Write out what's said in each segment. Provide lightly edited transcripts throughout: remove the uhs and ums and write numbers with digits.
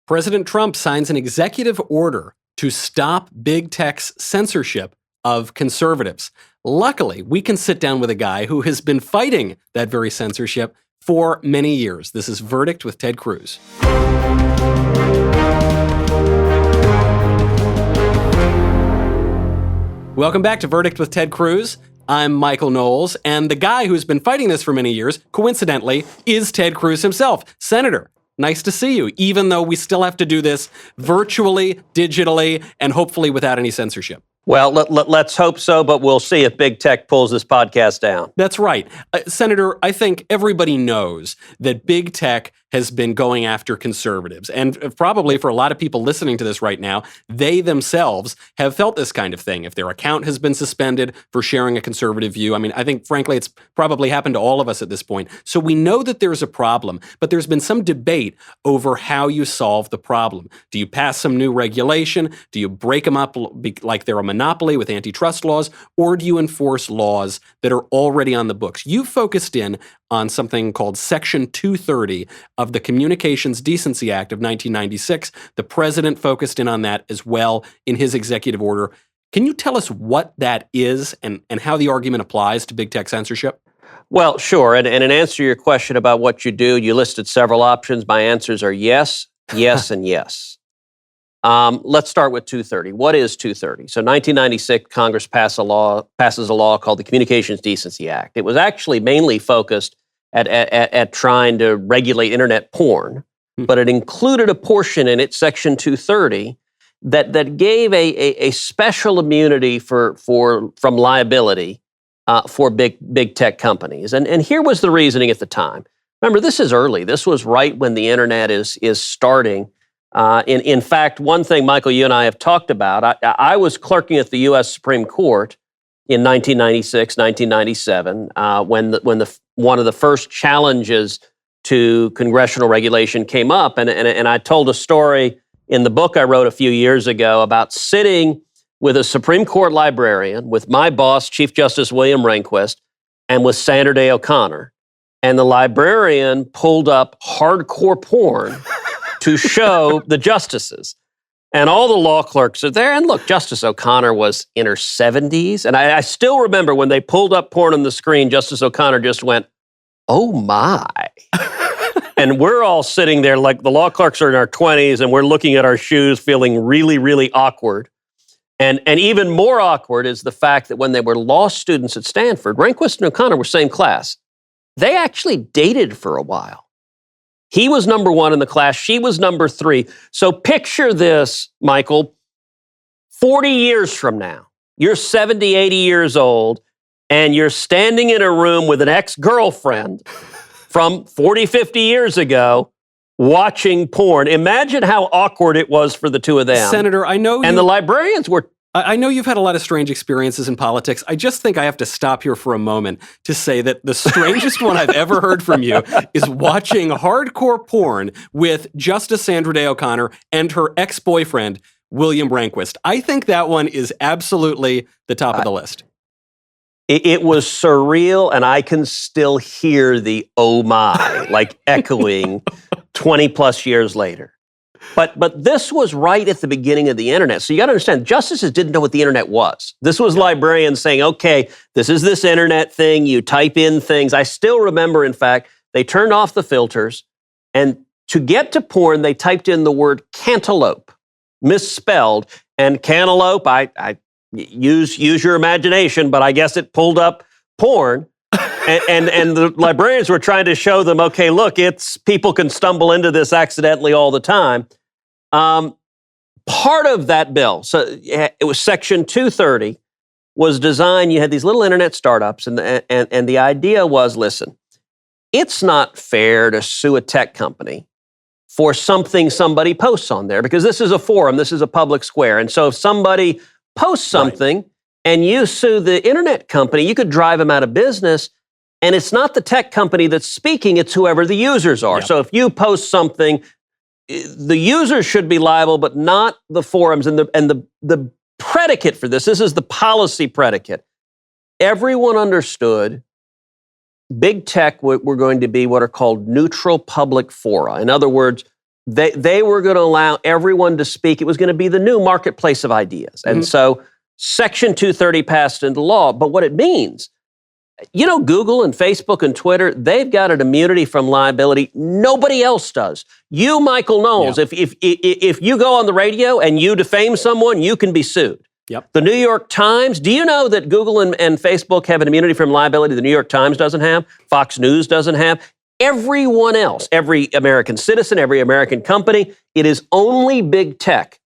President Trump signs an executive order to stop big tech's censorship of conservatives. Luckily, we can sit down with a guy who has been fighting that very censorship for many years. This is Verdict with Ted Cruz. Welcome back to Verdict with Ted Cruz. I'm Michael Knowles, and the guy who's been fighting this for many years, coincidentally, is Ted Cruz himself. Senator, nice to see you, even though we still have to do this virtually, digitally, and hopefully without any censorship. Well, let's hope so, but we'll see if big tech pulls this podcast down. That's right. Senator, I think everybody knows that big tech has been going after conservatives. And probably for a lot of people listening to this right now, they themselves have felt this kind of thing. If their account has been suspended for sharing a conservative view, I mean, I think, frankly, it's probably happened to all of us at this point. So we know that there's a problem, but there's been some debate over how you solve the problem. Do you pass some new regulation? Do you break them up like they're a monopoly with antitrust laws? Or do you enforce laws that are already on the books? You focused in on something called Section 230 of the Communications Decency Act of 1996. The president focused in on that as well in his executive order. Can you tell us what that is and how the argument applies to big tech censorship? Well, sure. And in answer to your question about what you do, you listed several options. My answers are yes, yes, and yes. Let's start with 230. What is 230? So 1996, Congress passes a law called the Communications Decency Act. It was actually mainly focused at trying to regulate internet porn, but it included a portion in it, Section 230, that gave a special immunity from liability for big tech companies. And here was the reasoning at the time. Remember, this is early. This was right when the internet is starting. In fact, one thing, Michael, you and I have talked about, I was clerking at the U.S. Supreme Court in 1996, 1997, when one of the first challenges to congressional regulation came up. And I told a story in the book I wrote a few years ago about sitting with a Supreme Court librarian, with my boss, Chief Justice William Rehnquist, and with Sandra Day O'Connor. And the librarian pulled up hardcore porn to show the justices. And all the law clerks are there. And look, Justice O'Connor was in her 70s. And I still remember when they pulled up porn on the screen, Justice O'Connor just went, "Oh my." And we're all sitting there like the law clerks are in our 20s and we're looking at our shoes feeling really, really awkward. And even more awkward is the fact that when they were law students at Stanford, Rehnquist and O'Connor were same class. They actually dated for a while. He was number one in the class. She was number three. So picture this, Michael, 40 years from now, you're 70, 80 years old, and you're standing in a room with an ex-girlfriend from 40, 50 years ago watching porn. Imagine how awkward it was for the two of them. Senator, I know the librarians were... I know you've had a lot of strange experiences in politics. I just think I have to stop here for a moment to say that the strangest one I've ever heard from you is watching hardcore porn with Justice Sandra Day O'Connor and her ex-boyfriend, William Rehnquist. I think that one is absolutely the top of the list. It was surreal, and I can still hear the "oh my" like echoing 20 plus years later. But this was right at the beginning of the internet. So you got to understand, justices didn't know what the internet was. This was librarians saying, okay, this is this internet thing. You type in things. I still remember, in fact, they turned off the filters. And to get to porn, they typed in the word cantaloupe, misspelled. And cantaloupe, I use your imagination, but I guess it pulled up porn. And the librarians were trying to show them, okay, look, people can stumble into this accidentally all the time. Part of that bill, so it was Section 230, was designed, you had these little internet startups, and the idea was, listen, it's not fair to sue a tech company for something somebody posts on there, because this is a forum, this is a public square. And so if somebody posts something and you sue the internet company, you could drive them out of business. And it's not the tech company that's speaking, it's whoever the users are. Yeah. So if you post something, the users should be liable, but not the forums. And the predicate for this is the policy predicate. Everyone understood big tech were going to be what are called neutral public fora. In other words, They were going to allow everyone to speak. It was going to be the new marketplace of ideas. And so Section 230 passed into law. But what it means, Google and Facebook and Twitter, they've got an immunity from liability. Nobody else does. You, Michael Knowles, if you go on the radio and you defame someone, you can be sued. Yep. The New York Times, do you know that Google and Facebook have an immunity from liability the New York Times doesn't have, Fox News doesn't have? Everyone else, every American citizen, every American company, it is only big tech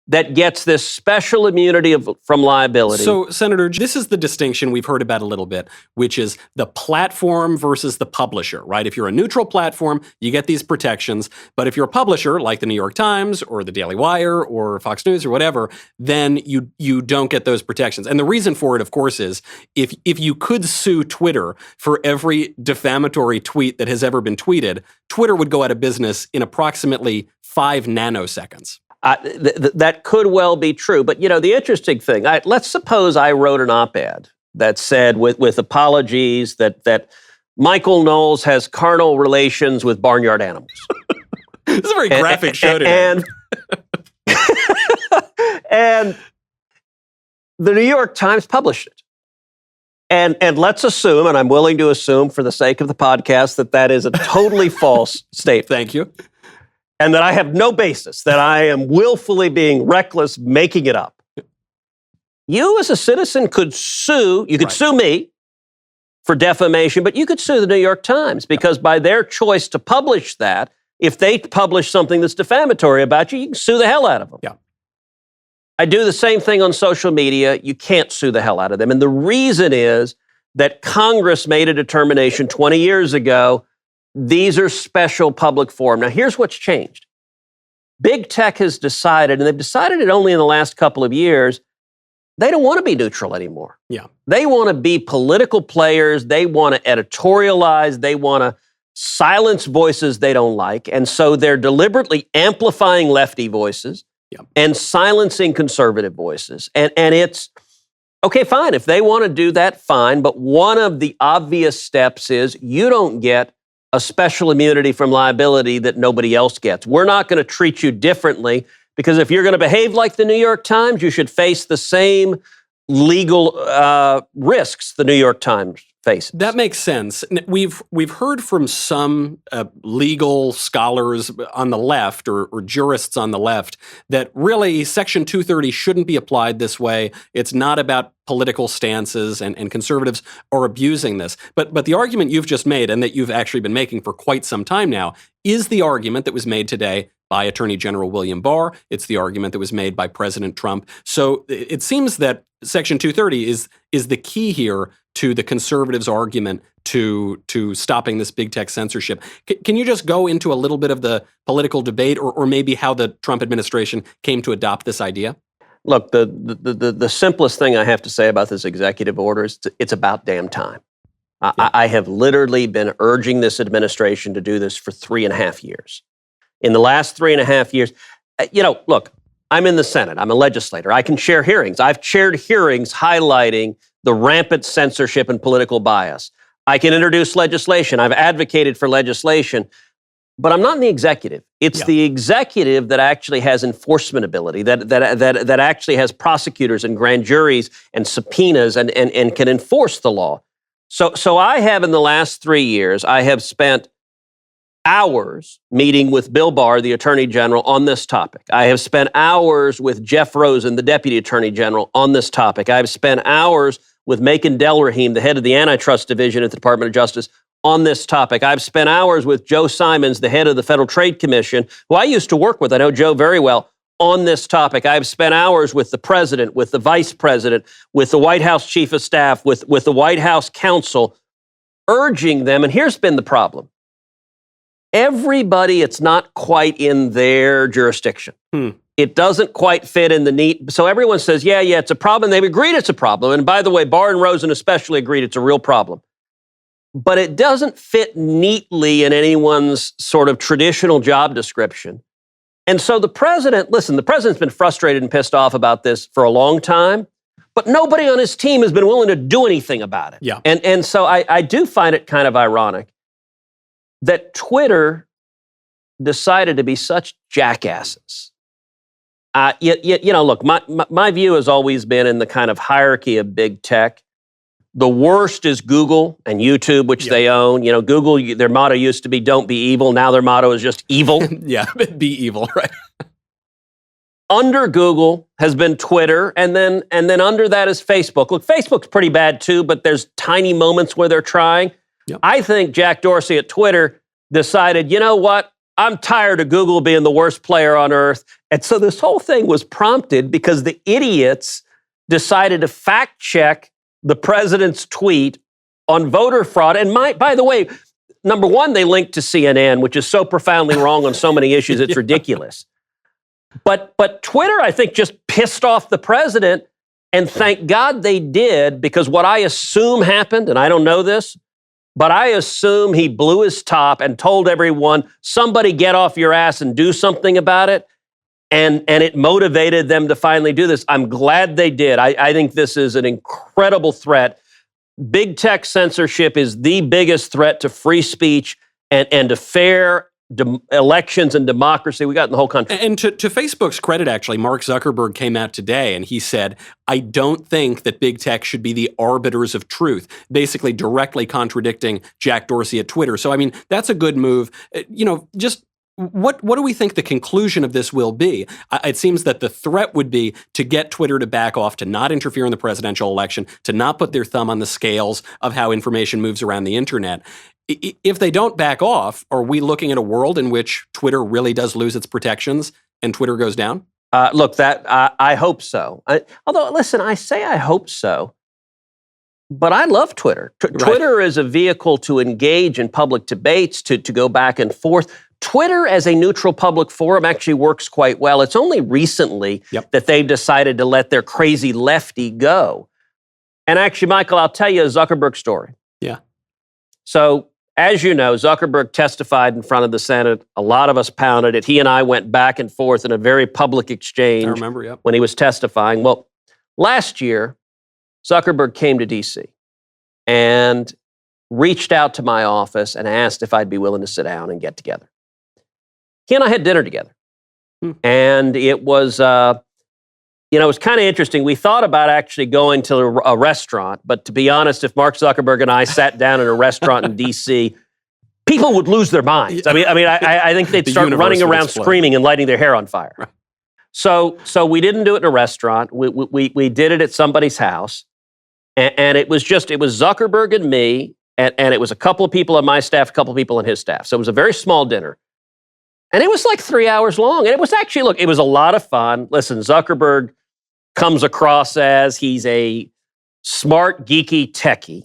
that gets this special immunity from liability. So, Senator, this is the distinction we've heard about a little bit, which is the platform versus the publisher, right? If you're a neutral platform, you get these protections. But if you're a publisher, like the New York Times or the Daily Wire or Fox News or whatever, then you don't get those protections. And the reason for it, of course, is if you could sue Twitter for every defamatory tweet that has ever been tweeted, Twitter would go out of business in approximately 5 nanoseconds. That could well be true. But, the interesting thing, let's suppose I wrote an op-ed that said, with apologies, that Michael Knowles has carnal relations with barnyard animals. This is a very graphic show today. And the New York Times published it. And let's assume, and I'm willing to assume for the sake of the podcast, that is a totally false statement. Thank you. And that I have no basis, that I am willfully being reckless, making it up. You as a citizen could sue, you could sue me for defamation, but you could sue the New York Times because by their choice to publish that, if they publish something that's defamatory about you, you can sue the hell out of them. Yeah. I do the same thing on social media. You can't sue the hell out of them. And the reason is that Congress made a determination 20 years ago. These are special public forum. Now, here's what's changed. Big tech has decided, and they've decided it only in the last couple of years, they don't want to be neutral anymore. Yeah. They want to be political players. They want to editorialize. They want to silence voices they don't like. And so they're deliberately amplifying lefty voices and silencing conservative voices. And it's, okay, fine. If they want to do that, fine. But one of the obvious steps is you don't get a special immunity from liability that nobody else gets. We're not going to treat you differently because if you're going to behave like the New York Times, you should face the same legal risks the New York Times faces. That makes sense. We've heard from some legal scholars on the left or jurists on the left that really Section 230 shouldn't be applied this way. It's not about political stances, and conservatives are abusing this. But the argument you've just made, and that you've actually been making for quite some time now, is the argument that was made today by Attorney General William Barr. It's the argument that was made by President Trump. So it seems that Section 230 is the key here to the conservatives' argument to stopping this big tech censorship. Can you just go into a little bit of the political debate or maybe how the Trump administration came to adopt this idea? Look, the simplest thing I have to say about this executive order is it's about damn time. I have literally been urging this administration to do this for 3.5 years. In the last 3.5 years, look, I'm in the Senate. I'm a legislator. I can chair hearings. I've chaired hearings highlighting the rampant censorship and political bias. I can introduce legislation. I've advocated for legislation, but I'm not in the executive. It's the executive that actually has enforcement ability, that actually has prosecutors and grand juries and subpoenas and can enforce the law. So I have in the last 3 years, I have spent hours meeting with Bill Barr, the Attorney General, on this topic. I have spent hours with Jeff Rosen, the Deputy Attorney General, on this topic. I've spent hours with Macon Delrahim, the head of the Antitrust Division at the Department of Justice, on this topic. I've spent hours with Joe Simons, the head of the Federal Trade Commission, who I used to work with. I know Joe very well, on this topic. I've spent hours with the president, with the vice president, with the White House chief of staff, with the White House counsel, urging them. And here's been the problem. Everybody, it's not quite in their jurisdiction. It doesn't quite fit in the neat. So everyone says, yeah, it's a problem. They've agreed it's a problem. And by the way, Barr and Rosen especially agreed it's a real problem. But it doesn't fit neatly in anyone's sort of traditional job description. And so the president's been frustrated and pissed off about this for a long time, but nobody on his team has been willing to do anything about it. Yeah. And so I do find it kind of ironic that Twitter decided to be such jackasses. Look, my view has always been in the kind of hierarchy of big tech. The worst is Google and YouTube, which they own. Google, their motto used to be "Don't be evil." Now their motto is just "evil." Yeah, be evil, right? Under Google has been Twitter, and then under that is Facebook. Look, Facebook's pretty bad too, but there's tiny moments where they're trying. Yep. I think Jack Dorsey at Twitter decided, you know what? I'm tired of Google being the worst player on earth. And so this whole thing was prompted because the idiots decided to fact check the president's tweet on voter fraud. And by the way, number one, they linked to CNN, which is so profoundly wrong on so many issues, it's ridiculous. But Twitter, I think, just pissed off the president, and thank God they did, because what I assume happened, and I don't know this, but I assume he blew his top and told everyone, somebody get off your ass and do something about it. And it motivated them to finally do this. I'm glad they did. I think this is an incredible threat. Big tech censorship is the biggest threat to free speech and to fair elections and democracy we got in the whole country. And to Facebook's credit, actually, Mark Zuckerberg came out today and he said, I don't think that big tech should be the arbiters of truth, basically directly contradicting Jack Dorsey at Twitter. So, I mean, that's a good move. Just what do we think the conclusion of this will be? It seems that the threat would be to get Twitter to back off, to not interfere in the presidential election, to not put their thumb on the scales of how information moves around the internet. If they don't back off, are we looking at a world in which Twitter really does lose its protections and Twitter goes down? Look, I hope so. Although, listen, I say I hope so, but I love Twitter. Twitter is a vehicle to engage in public debates, to go back and forth. Twitter as a neutral public forum actually works quite well. It's only recently that they've decided to let their crazy lefty go. And actually, Michael, I'll tell you a Zuckerberg story. Yeah. So, as you know, Zuckerberg testified in front of the Senate. A lot of us pounded it. He and I went back and forth in a very public exchange. I remember, when he was testifying. Well, last year, Zuckerberg came to D.C. and reached out to my office and asked if I'd be willing to sit down and get together. He and I had dinner together. And it was, it was kind of interesting. We thought about actually going to a restaurant, but to be honest, if Mark Zuckerberg and I sat down in a restaurant in D.C., people would lose their minds. I think they'd start running around screaming and lighting their hair on fire. Right. So we didn't do it in a restaurant. We did it at somebody's house. And it was Zuckerberg and me, and it was a couple of people on my staff, a couple of people on his staff. So it was a very small dinner. And it was like 3 hours long. And it was actually, it was a lot of fun. Listen, Zuckerberg comes across as he's a smart, geeky techie.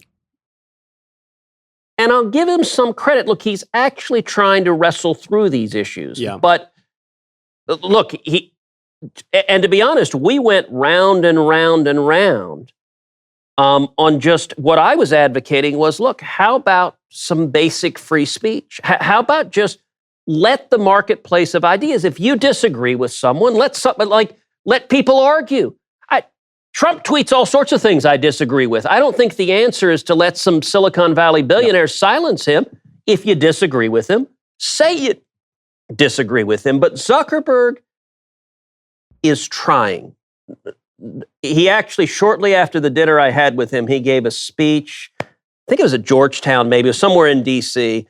And I'll give him some credit. Look, he's actually trying to wrestle through these issues. Yeah. But look, and to be honest, we went round and round and round on just what I was advocating was, look, how about some basic free speech? How about just let the marketplace of ideas. If you disagree with someone, let people argue. Trump tweets all sorts of things I disagree with. I don't think the answer is to let some Silicon Valley billionaires silence him. If you disagree with him, say you disagree with him. But Zuckerberg is trying. He actually, shortly after the dinner I had with him, he gave a speech. I think it was at Georgetown, maybe, it was somewhere in D.C.,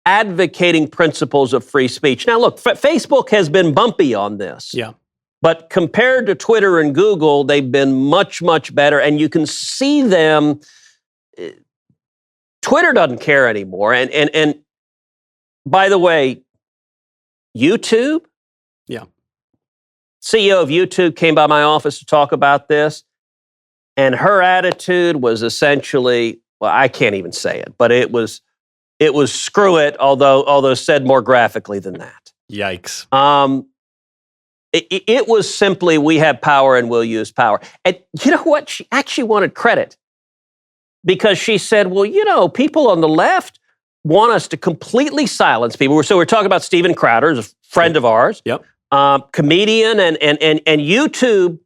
advocating principles of free speech. Now, look, Facebook has been bumpy on this. Yeah. But compared to Twitter and Google, they've been much, much better. And you can see them. Twitter doesn't care anymore. And by the way, YouTube? Yeah. CEO of YouTube came by my office to talk about this. And her attitude was essentially, well, I can't even say it, but it was screw it, although said more graphically than that. Yikes. It was simply, we have power and we'll use power. And you know what? She actually wanted credit because she said, well, people on the left want us to completely silence people. So we're talking about Steven Crowder, who's a friend of ours, comedian, and YouTube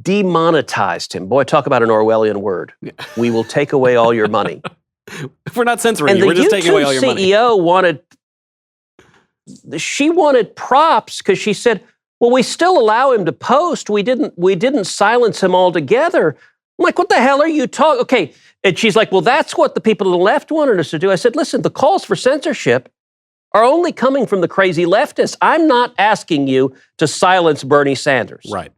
demonetized him. Boy, talk about an Orwellian word. We will take away all your money. If we're not censoring you, we're just taking away all your money. And the YouTube CEO wanted she wanted props because she said, well, we still allow him to post. We didn't silence him altogether. I'm like, what the hell are you talking? Okay. And she's like, well, that's what the people on the left wanted us to do. I said, listen, the calls for censorship are only coming from the crazy leftists. I'm not asking you to silence Bernie Sanders. Right.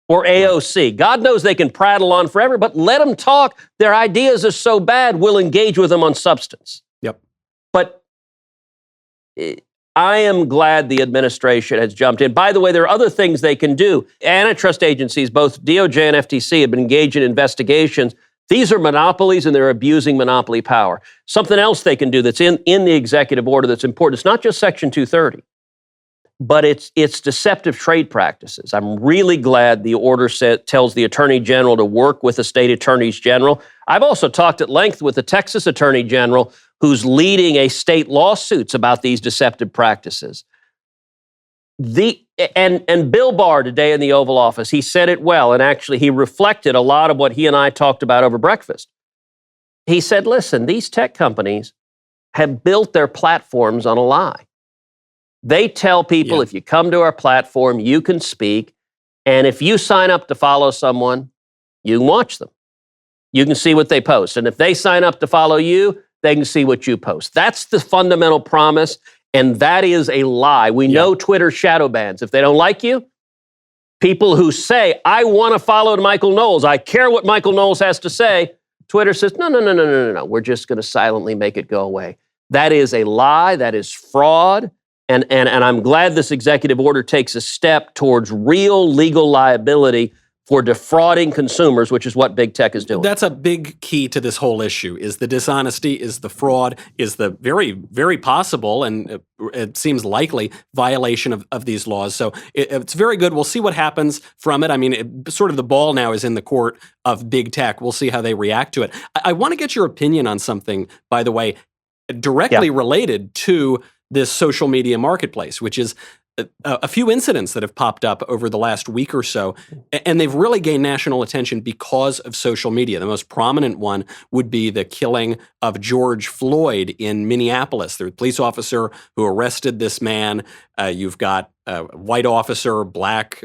Or AOC. God knows they can prattle on forever, but let them talk. Their ideas are so bad, we'll engage with them on substance. Yep. But I am glad the administration has jumped in. By the way, there are other things they can do. Antitrust agencies, both DOJ and FTC, have been engaged in investigations. These are monopolies, and they're abusing monopoly power. Something else they can do that's in the executive order that's important. It's not just Section 230, but it's deceptive trade practices. I'm really glad the order tells the Attorney General to work with the state attorneys general. I've also talked at length with the Texas Attorney General, who's leading a state lawsuits about these deceptive practices. And Bill Barr today in the Oval Office, he said it well, and actually he reflected a lot of what he and I talked about over breakfast. He said, listen, these tech companies have built their platforms on a lie. They tell people, if you come to our platform, you can speak, and if you sign up to follow someone, you can watch them. You can see what they post, and if they sign up to follow you, they can see what you post. That's the fundamental promise. And that is a lie. We know Twitter shadow bans. If they don't like you, people who say, I want to follow Michael Knowles, I care what Michael Knowles has to say, Twitter says, no. We're just going to silently make it go away. That is a lie. That is fraud. And I'm glad this executive order takes a step towards real legal liability for defrauding consumers, which is what big tech is doing. That's a big key to this whole issue, is the dishonesty, is the fraud, is the very, very possible, and it seems likely, violation of these laws. So it's very good. We'll see what happens from it. I mean, sort of the ball now is in the court of big tech. We'll see how they react to it. I want to get your opinion on something, by the way, directly related to this social media marketplace, which is a few incidents that have popped up over the last week or so, and they've really gained national attention because of social media. The most prominent one would be the killing of George Floyd in Minneapolis. The police officer who arrested this man. You've got a white officer, black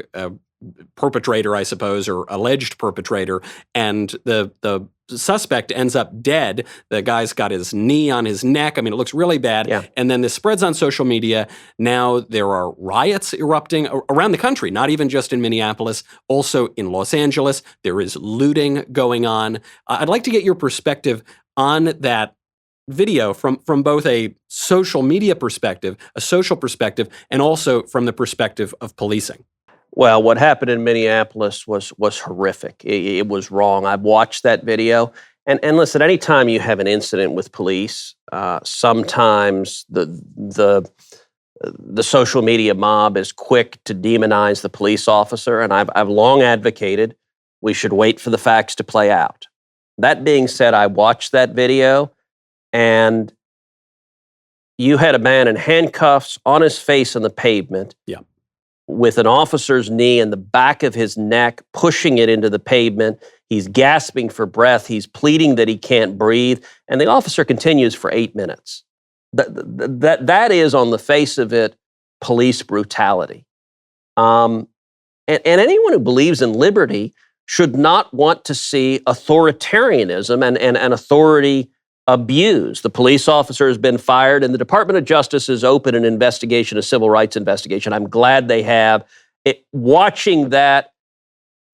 perpetrator, I suppose, or alleged perpetrator, and the suspect ends up dead. The guy's got his knee on his neck. I mean, it looks really bad. Yeah. And then this spreads on social media. Now there are riots erupting around the country, not even just in Minneapolis, also in Los Angeles. There is looting going on. I'd like to get your perspective on that video from both a social media perspective, a social perspective, and also from the perspective of policing. Well, what happened in Minneapolis was horrific. It was wrong. I've watched that video. And listen, anytime you have an incident with police, sometimes the social media mob is quick to demonize the police officer. And I've long advocated we should wait for the facts to play out. That being said, I watched that video, and you had a man in handcuffs on his face on the pavement. Yeah. With an officer's knee in the back of his neck, pushing it into the pavement. He's gasping for breath. He's pleading that he can't breathe. And the officer continues for 8 minutes. That is, on the face of it, police brutality. And anyone who believes in liberty should not want to see authoritarianism and authority abused. The police officer has been fired, and the Department of Justice has opened an investigation, a civil rights investigation. I'm glad they have. Watching that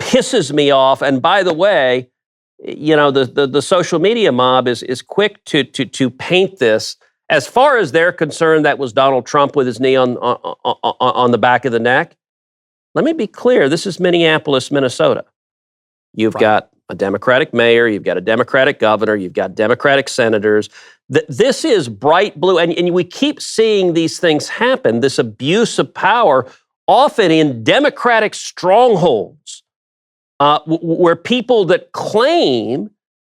pisses me off. And by the way, you know, the social media mob is quick to paint this. As far as they're concerned, that was Donald Trump with his knee on the back of the neck. Let me be clear. This is Minneapolis, Minnesota. You've got a Democratic mayor, you've got a Democratic governor, you've got Democratic senators. This is bright blue, and we keep seeing these things happen, this abuse of power, often in Democratic strongholds, where people that claim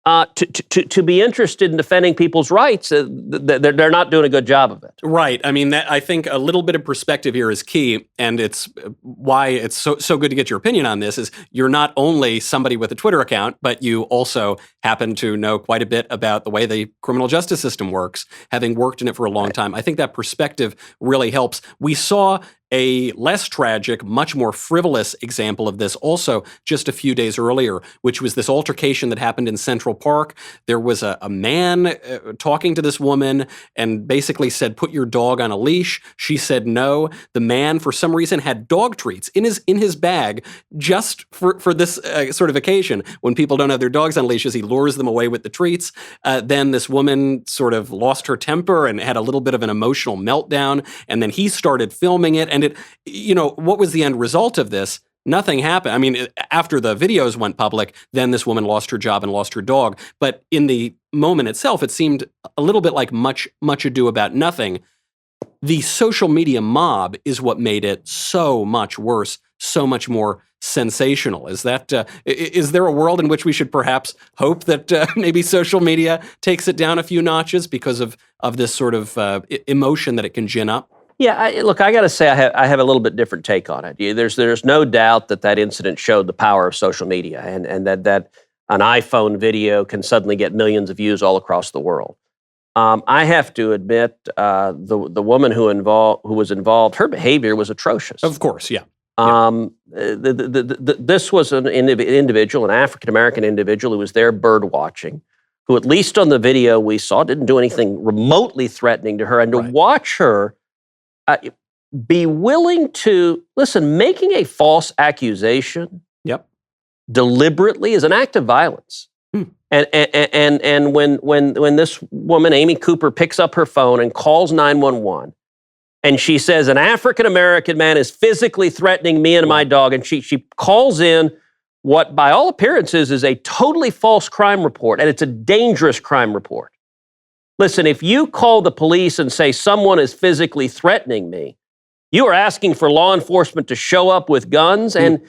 to be interested in defending people's rights, they're not doing a good job of it. Right. I mean, I think a little bit of perspective here is key, and it's why it's so good to get your opinion on this. Is you're not only somebody with a Twitter account, but you also happen to know quite a bit about the way the criminal justice system works, having worked in it for a long time. I think that perspective really helps. We saw a less tragic, much more frivolous example of this also just a few days earlier, which was this altercation that happened in Central Park. There was a man talking to this woman and basically said, "Put your dog on a leash." She said no. The man, for some reason, had dog treats in his bag just for this sort of occasion. When people don't have their dogs on leashes, he lures them away with the treats. Then this woman sort of lost her temper and had a little bit of an emotional meltdown, and then he started filming it. And what was the end result of this? Nothing happened. I mean, after the videos went public, then this woman lost her job and lost her dog. But in the moment itself, it seemed a little bit like much ado about nothing. The social media mob is what made it so much worse, so much more sensational. Is there a world in which we should perhaps hope that maybe social media takes it down a few notches because of this sort of emotion that it can gin up? Yeah, look, I got to say I have a little bit different take on it. There's no doubt that incident showed the power of social media, and that an iPhone video can suddenly get millions of views all across the world. I have to admit, the woman who was involved, her behavior was atrocious. Of course, yeah. This was an individual, an African American individual who was there bird watching, who, at least on the video we saw, didn't do anything remotely threatening to her, and to watch her be willing to, listen, making a false accusation deliberately is an act of violence. And when this woman, Amy Cooper, picks up her phone and calls 911, and she says, an African-American man is physically threatening me and my dog, and she calls in what, by all appearances, is a totally false crime report, and it's a dangerous crime report. Listen, if you call the police and say someone is physically threatening me, you are asking for law enforcement to show up with guns, and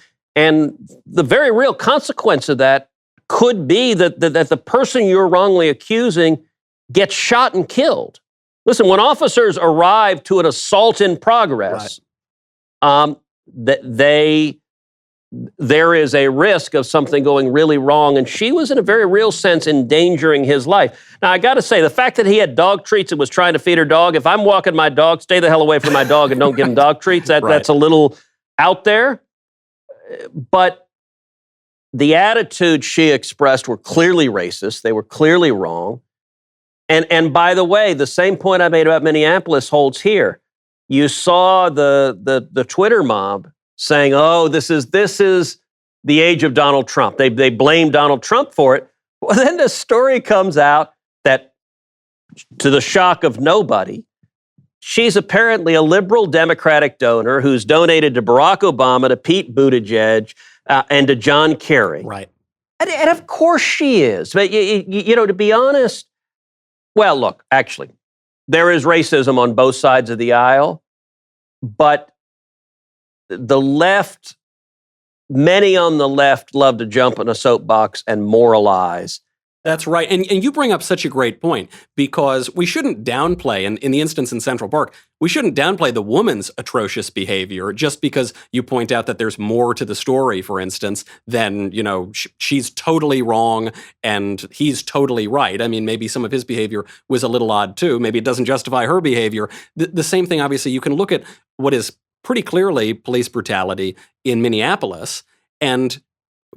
the very real consequence of that could be that the person you're wrongly accusing gets shot and killed. Listen, when officers arrive to an assault in progress, there is a risk of something going really wrong, and she was, in a very real sense, endangering his life. Now, I got to say, the fact that he had dog treats and was trying to feed her dog, if I'm walking my dog, stay the hell away from my dog and don't give him dog treats. That's a little out there. But the attitudes she expressed were clearly racist. They were clearly wrong. And by the way, the same point I made about Minneapolis holds here. You saw the Twitter mob saying, "Oh, this is the age of Donald Trump." They blame Donald Trump for it. Well, then the story comes out that, to the shock of nobody, she's apparently a liberal Democratic donor who's donated to Barack Obama, to Pete Buttigieg, and to John Kerry. Right. And of course she is. But, to be honest, well, look, actually, there is racism on both sides of the aisle, but the left, many on the left love to jump on a soapbox and moralize. That's right. And you bring up such a great point, because we shouldn't downplay, and in the instance in Central Park, we shouldn't downplay the woman's atrocious behavior just because you point out that there's more to the story, for instance, than, she's totally wrong and he's totally right. I mean, maybe some of his behavior was a little odd too. Maybe it doesn't justify her behavior. The same thing, obviously, you can look at what is pretty clearly police brutality in Minneapolis and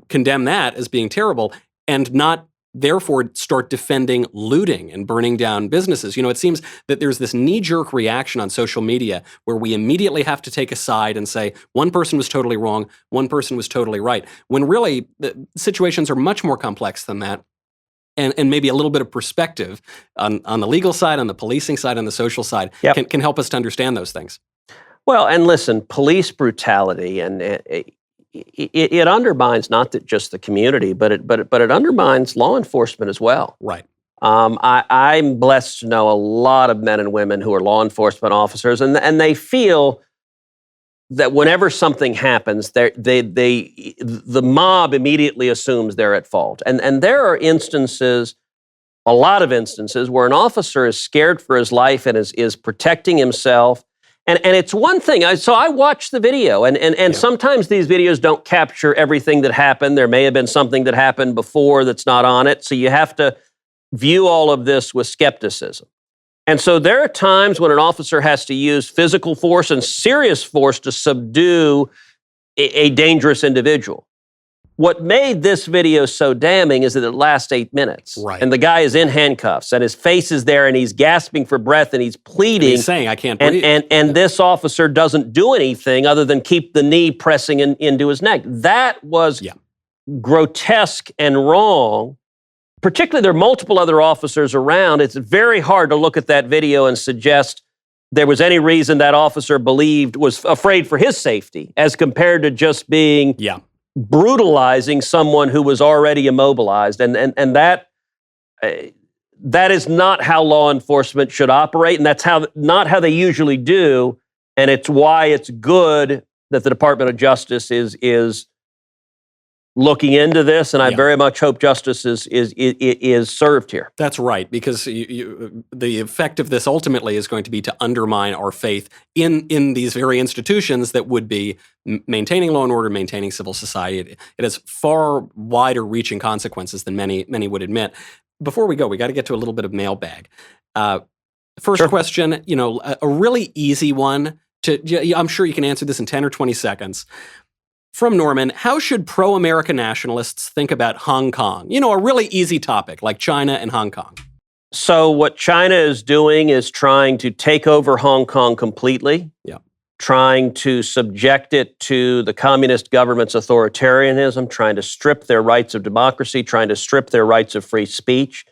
condemn that as being terrible, and not therefore start defending looting and burning down businesses. It seems that there's this knee-jerk reaction on social media where we immediately have to take a side and say one person was totally wrong, one person was totally right, when really the situations are much more complex than that. And maybe a little bit of perspective on the legal side, on the policing side, on the social side can help us to understand those things. Well, and listen, police brutality, and it undermines not just the community, but it undermines law enforcement as well. Right. I'm blessed to know a lot of men and women who are law enforcement officers, and they feel that whenever something happens, the mob immediately assumes they're at fault. And there are instances, a lot of instances, where an officer is scared for his life and is protecting himself. And it's one thing. So I watched the video, and sometimes these videos don't capture everything that happened. There may have been something that happened before that's not on it. So you have to view all of this with skepticism. And so there are times when an officer has to use physical force and serious force to subdue a dangerous individual. What made this video so damning is that it lasts 8 minutes. Right. And the guy is in handcuffs, and his face is there, and he's gasping for breath, and he's pleading. He's saying, I can't breathe. And this officer doesn't do anything other than keep the knee pressing into his neck. That was grotesque and wrong. Particularly, there are multiple other officers around. It's very hard to look at that video and suggest there was any reason that officer was afraid for his safety, as compared to just being brutalizing someone who was already immobilized. And that is not how law enforcement should operate, and that's not how they usually do. And it's why it's good that the Department of Justice is looking into this, and I very much hope justice is served here. That's right, because the effect of this ultimately is going to be to undermine our faith in these very institutions that would be maintaining law and order, maintaining civil society. It has far wider reaching consequences than many would admit. Before we go, we got to get to a little bit of mailbag. First question, a really easy one. I'm sure you can answer this in 10 or 20 seconds. From Norman, how should pro-America nationalists think about Hong Kong? A really easy topic like China and Hong Kong. So what China is doing is trying to take over Hong Kong completely, trying to subject it to the communist government's authoritarianism, trying to strip their rights of democracy, trying to strip their rights of free speech.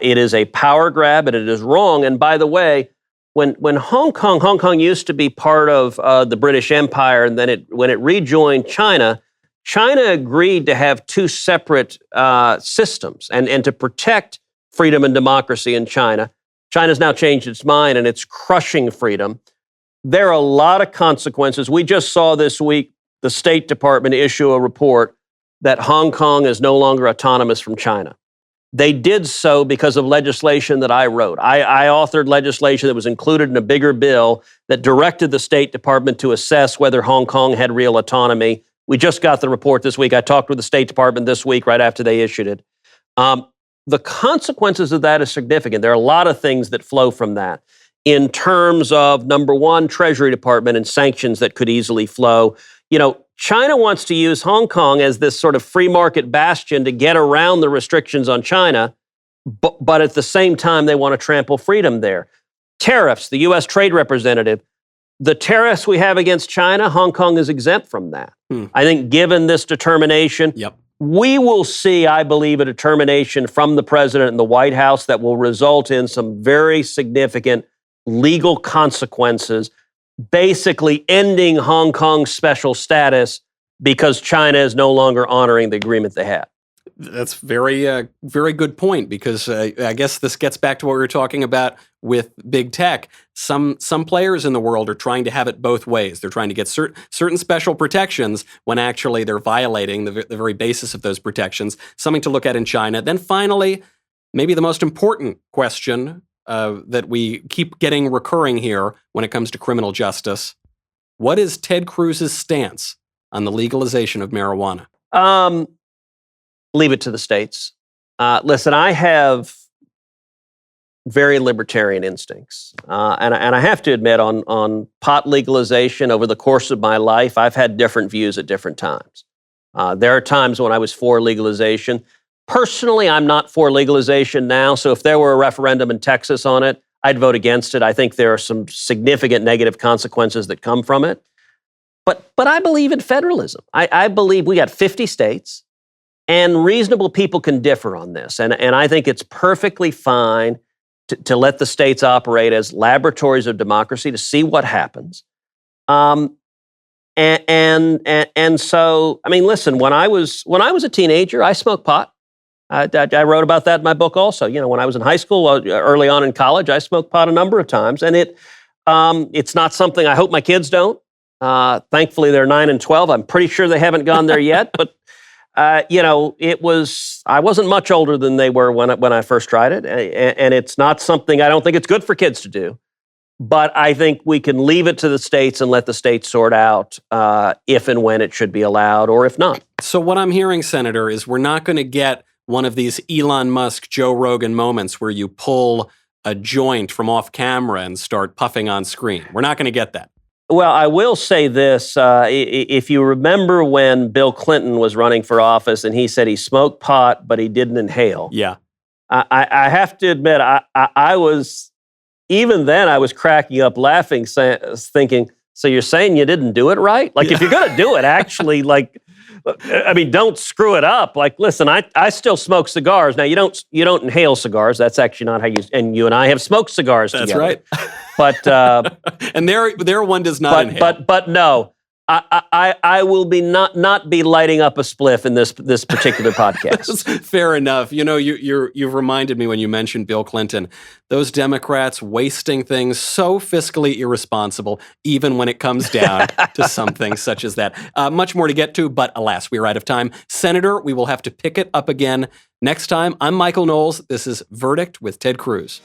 It is a power grab, and it is wrong. And by the way, when Hong Kong used to be part of the British Empire, and then when it rejoined China, China agreed to have two separate systems and to protect freedom and democracy in China. China's now changed its mind, and it's crushing freedom. There are a lot of consequences. We just saw this week the State Department issue a report that Hong Kong is no longer autonomous from China. They did so because of legislation that I wrote. I authored legislation that was included in a bigger bill that directed the State Department to assess whether Hong Kong had real autonomy. We just got the report this week. I talked with the State Department this week right after they issued it. The consequences of that is significant. There are a lot of things that flow from that in terms of, number one, Treasury Department and sanctions that could easily flow. China wants to use Hong Kong as this sort of free market bastion to get around the restrictions on China, but at the same time, they want to trample freedom there. Tariffs, the U.S. Trade Representative, the tariffs we have against China, Hong Kong is exempt from that. I think given this determination, we will see, I believe, a determination from the president and the White House that will result in some very significant legal consequences, basically ending Hong Kong's special status because China is no longer honoring the agreement they had. That's very good point, because I guess this gets back to what we were talking about with big tech. Some players in the world are trying to have it both ways. They're trying to get certain special protections when actually they're violating the very basis of those protections. Something to look at in China. Then finally, maybe the most important question that we keep getting recurring here when it comes to criminal justice. What is Ted Cruz's stance on the legalization of marijuana? Leave it to the states. Listen, I have very libertarian instincts. And I have to admit, on pot legalization over the course of my life, I've had different views at different times. There are times when I was for legalization. Personally, I'm not for legalization now, so if there were a referendum in Texas on it, I'd vote against it. I think there are some significant negative consequences that come from it. But I believe in federalism. I believe we got 50 states, and reasonable people can differ on this. And I think it's perfectly fine to let the states operate as laboratories of democracy to see what happens. And so, I mean, listen, when I was a teenager, I smoked pot. I wrote about that in my book also. When I was in high school, early on in college, I smoked pot a number of times. And it's not something I hope my kids don't. Thankfully, they're 9 and 12. I'm pretty sure they haven't gone there yet, but I wasn't much older than they were when I first tried it, and it's not something, I don't think it's good for kids to do. But I think we can leave it to the states and let the states sort out if and when it should be allowed, or if not. So what I'm hearing, Senator, is we're not going to get one of these Elon Musk, Joe Rogan moments where you pull a joint from off camera and start puffing on screen. We're not going to get that. Well, I will say this. If you remember when Bill Clinton was running for office and he said he smoked pot, but he didn't inhale. Yeah. I have to admit, I was, even then I was cracking up laughing, thinking, so you're saying you didn't do it right? Like, if you're going to do it, actually, like, I mean, don't screw it up. Like, listen, I still smoke cigars. Now, you don't inhale cigars. That's actually not how and you and I have smoked cigars together. That's right. But and their one does not inhale. But no, I will be not be lighting up a spliff in this particular podcast. Fair enough. You know, you've reminded me when you mentioned Bill Clinton, those Democrats wasting things so fiscally irresponsible, even when it comes down to something such as that. Much more to get to, but alas, we are out of time. Senator, we will have to pick it up again next time. I'm Michael Knowles. This is Verdict with Ted Cruz.